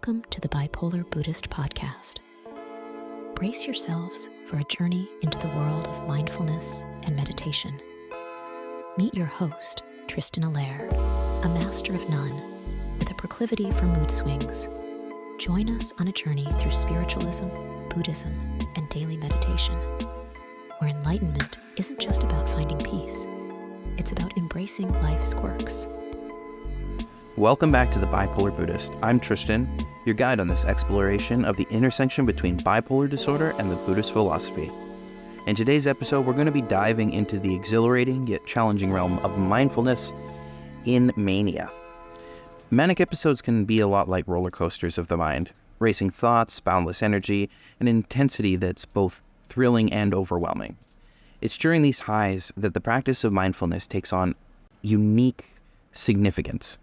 Welcome to the Bipolar Buddhist podcast. Brace yourselves for a journey into the world of mindfulness and meditation. Meet your host, Tristan Allaire, a master of none with a proclivity for mood swings. Join us on a journey through spiritualism, Buddhism, and daily meditation, where enlightenment isn't just about finding peace, it's about embracing life's quirks. Welcome back to the Bipolar Buddhist. I'm Tristan, your guide on this exploration of the intersection between bipolar disorder and the Buddhist philosophy. In today's episode, we're going to be diving into the exhilarating yet challenging realm of mindfulness in mania. Manic episodes can be a lot like roller coasters of the mind, racing thoughts, boundless energy, and intensity that's both thrilling and overwhelming. It's during these highs that the practice of mindfulness takes on unique significance.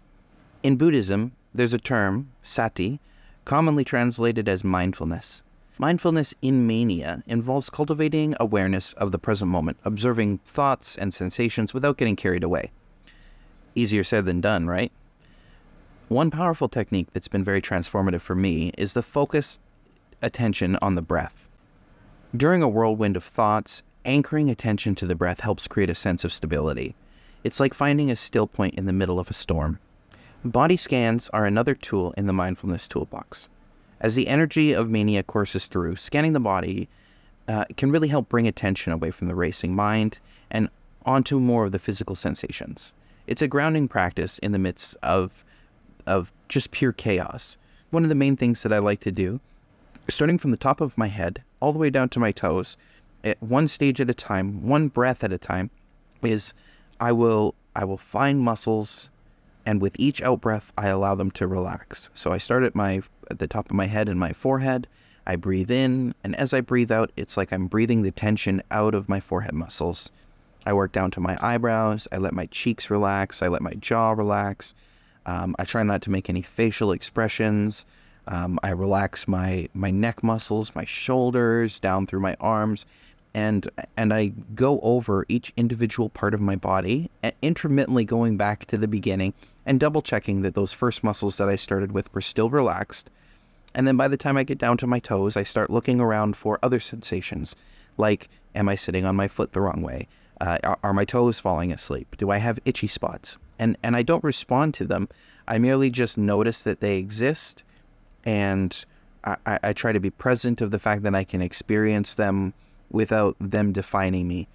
In Buddhism, there's a term, sati, commonly translated as mindfulness. Mindfulness in mania involves cultivating awareness of the present moment, observing thoughts and sensations without getting carried away. Easier said than done, right? One powerful technique that's been very transformative for me is the focused attention on the breath. During a whirlwind of thoughts, anchoring attention to the breath helps create a sense of stability. It's like finding a still point in the middle of a storm. Body scans are another tool in the mindfulness toolbox. As the energy of mania courses through, scanning the body can really help bring attention away from the racing mind and onto more of the physical sensations. It's a grounding practice in the midst of just pure chaos. One of the main things that I like to do, starting from the top of my head all the way down to my toes, at one stage at a time, one breath at a time, is I will find muscles, and with each out-breath, I allow them to relax. So I start at the top of my head and my forehead. I breathe in, and as I breathe out, it's like I'm breathing the tension out of my forehead muscles. I work down to my eyebrows. I let my cheeks relax. I let my jaw relax. I try not to make any facial expressions. I relax my neck muscles, my shoulders, down through my arms. And I go over each individual part of my body, intermittently going back to the beginning and double checking that those first muscles that I started with were still relaxed. And then by the time I get down to my toes, I start looking around for other sensations, like, am I sitting on my foot the wrong way? Are my toes falling asleep? Do I have itchy spots? And I don't respond to them. I merely just notice that they exist, and I try to be present of the fact that I can experience them without them defining me.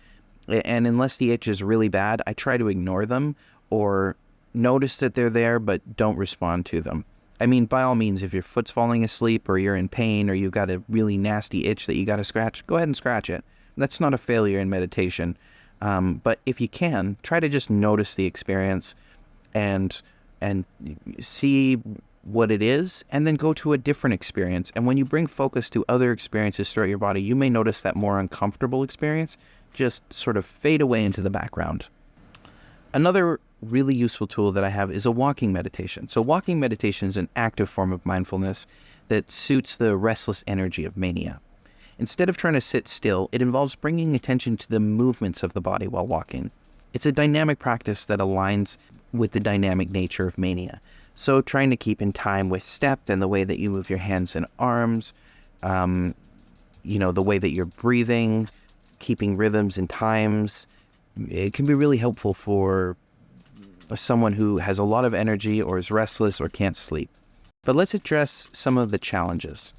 And unless the itch is really bad, I try to ignore them or notice that they're there but don't respond to them. I mean, by all means, if your foot's falling asleep or you're in pain or you've got a really nasty itch that you got to scratch, go ahead and scratch it. That's not a failure in meditation. But if you can, try to just notice the experience and see what it is, and then go to a different experience. And when you bring focus to other experiences throughout your body, you may notice that more uncomfortable experience just sort of fade away into the background. Another really useful tool that I have is a walking meditation. So walking meditation is an active form of mindfulness that suits the restless energy of mania. Instead of trying to sit still, it involves bringing attention to the movements of the body while walking. It's a dynamic practice that aligns with the dynamic nature of mania. So trying to keep in time with step and the way that you move your hands and arms, the way that you're breathing, keeping rhythms and times, it can be really helpful for someone who has a lot of energy or is restless or can't sleep. But let's address some of the challenges.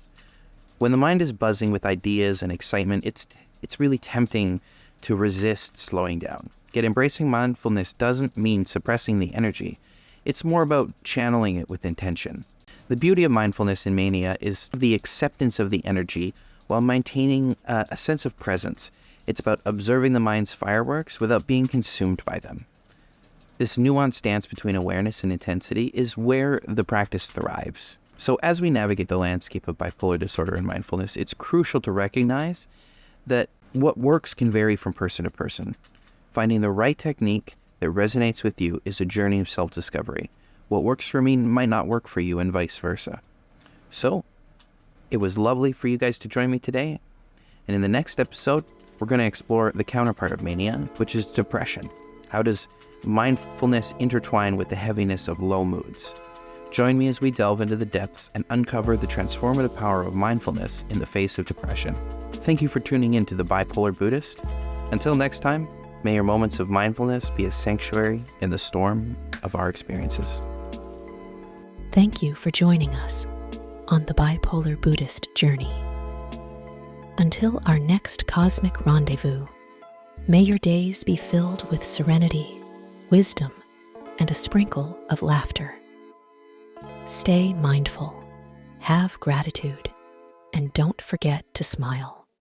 When the mind is buzzing with ideas and excitement, it's really tempting to resist slowing down. Yet embracing mindfulness doesn't mean suppressing the energy. It's more about channeling it with intention. The beauty of mindfulness in mania is the acceptance of the energy while maintaining a sense of presence. It's about observing the mind's fireworks without being consumed by them. This nuanced dance between awareness and intensity is where the practice thrives. So as we navigate the landscape of bipolar disorder and mindfulness, it's crucial to recognize that what works can vary from person to person. Finding the right technique that resonates with you is a journey of self-discovery. What works for me might not work for you, and vice versa. So, it was lovely for you guys to join me today. And in the next episode, we're going to explore the counterpart of mania, which is depression. How does mindfulness intertwine with the heaviness of low moods? Join me as we delve into the depths and uncover the transformative power of mindfulness in the face of depression. Thank you for tuning in to the Bipolar Buddhist. Until next time, may your moments of mindfulness be a sanctuary in the storm of our experiences. Thank you for joining us on the Bipolar Buddhist journey. Until our next cosmic rendezvous, may your days be filled with serenity, wisdom, and a sprinkle of laughter. Stay mindful, have gratitude, and don't forget to smile.